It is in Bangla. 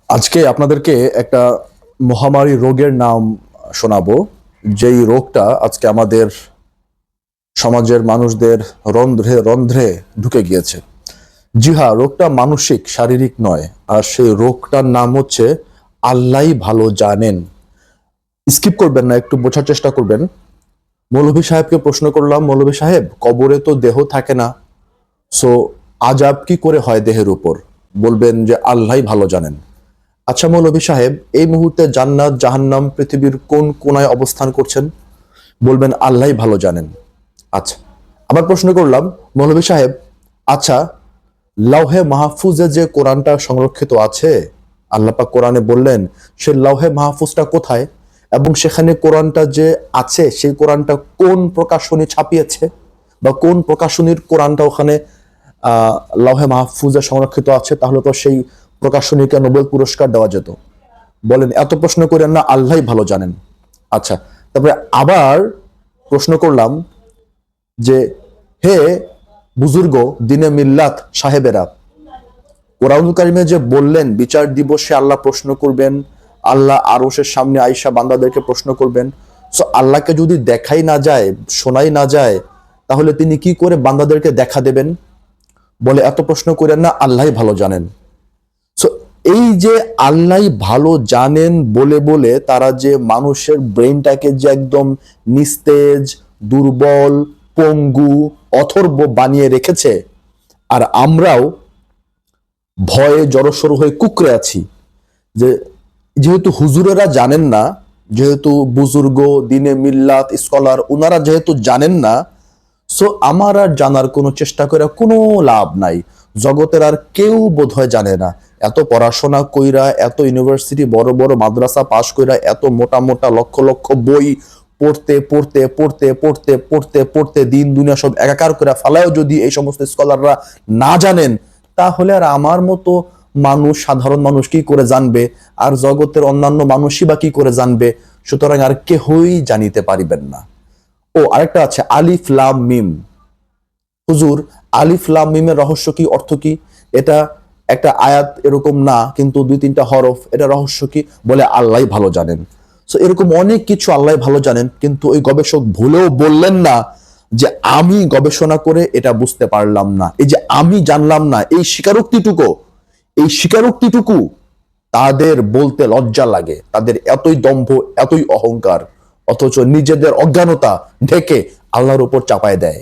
আজকে আপনাদেরকে একটা মহামারী রোগের নাম শোনাবো, যেই রোগটা আজকে আমাদের সমাজের মানুষদের রন্ধ্রে রন্ধ্রে ঢুকে গিয়েছে। জি হ্যাঁ, রোগটা মানসিক, শারীরিক নয়। আর সেই রোগটার নাম হচ্ছে আল্লাহই ভালো জানেন। স্কিপ করবেন না, একটু বোঝার চেষ্টা করবেন। মৌলভী সাহেবকে প্রশ্ন করলাম, মৌলভী সাহেব, কবরে তো দেহ থাকে না, সো আজাব কি করে হয় দেহের উপর? বলবেন যে আল্লাহই ভালো জানেন। আচ্ছা মৌলভী সাহেব, এই মুহূর্তে জান্নাত জাহান্নাম পৃথিবীর কোন কোনায় অবস্থান করছেন? বলবেন আল্লাহই ভালো জানেন। আচ্ছা, আবার প্রশ্ন করলাম, মৌলভী সাহেব, আচ্ছা লাউহে মাহফুজে যে কোরআনটা সংরক্ষিত আছে, আল্লাহ পাক কোরআনে বললেন সে লাউহে মাহফুজটা কোথায়, এবং সেখানে কোরআনটা যে আছে সেই কোরআনটা কোন প্রকাশনী ছাপিয়েছে, বা কোন প্রকাশনীর কোরআনটা ওখানে লাউহে মাহফুজে সংরক্ষিত আছে? তাহলে তো সেই প্রকাশনীকে নোবেল পুরস্কার দেওয়া যেত। বলেন এত প্রশ্ন করেন না, আল্লাহই ভালো জানেন। আচ্ছা, তারপরে আবার প্রশ্ন করলাম যে হে বুজুর্গ দিনে মিল্লাত সাহেবেরা, কোরআনুল কারিমে যে বললেন বিচার দিবসে আল্লাহ প্রশ্ন করবেন, আল্লাহ আরশের সামনে আয়েশা বান্দাদেরকে প্রশ্ন করবেন। সো আল্লাহকে যদি দেখাই না যায়, শোনাই না যায়, তাহলে তিনি কি করে বান্দাদেরকে দেখা দেবেন? বলে এত প্রশ্ন করেন না, আল্লাহই ভালো জানেন। সো এই যে আল্লাহ ভালো জানেন বলে বলে তারা যে মানুষের ব্রেনটাকে যে একদম নিস্তেজ, দুর্বল, পঙ্গু, অথর্ব বানিয়ে রেখেছে, আর আমরাও ভয়ে জড়সড় হয়ে কুকড়ে আছি। যে যেহেতু হুজুরেরা জানেন না, যেহেতু বুজুর্গ দিনে মিল্লাত স্কলার ওনারা যেহেতু জানেন না, সো আমার আর জানার কোনো চেষ্টা করে কোনো লাভ নাই। জগতের আর কেউ বোধহয় জানে না। এত পড়াশোনা কইরা, এত ইউনিভার্সিটি, বড় বড় মাদ্রাসা পাশ কইরা, এত মোটা মোটা লক্ষ লক্ষ বই পড়তে পড়তে পড়তে পড়তে পড়তে পড়তে দিন দুনিয়া সব একাকার করে ফালায়ও যদি এই সমস্ত স্কলাররা না জানেন, তাহলে আর আমার মতো মানুষ, সাধারণ মানুষ কি করে জানবে? আর জগতের অন্যান্য মানুষই বা কি করে জানবে? সুতরাং আর কেহই জানিতে পারিবেন না। ও আরেকটা আছে, আলিফ লাম মিম। হুজুর, আলিফ লাম মিমের রহস্য কি, অর্থ কি? এটা একটা আয়াত এরকম না, কিন্তু দুই তিনটা হরফ, এটা রহস্য কি? বলে আল্লাহ ভালো জানেন। সো এরকম অনেক কিছু আল্লাহ ভালো জানেন, কিন্তু ওই গবেষক ভুলেও বললেন না যে আমি গবেষণা করে এটা বুঝতে পারলাম না। এই যে আমি জানলাম না, এই স্বীকারোক্তিটুকু তাদের বলতে লজ্জা লাগে। তাদের এতই দম্ভ, এতই অহংকার, অথচ নিজেদের অজ্ঞানতা ঢেকে আল্লাহর উপর চাপায় দেয়।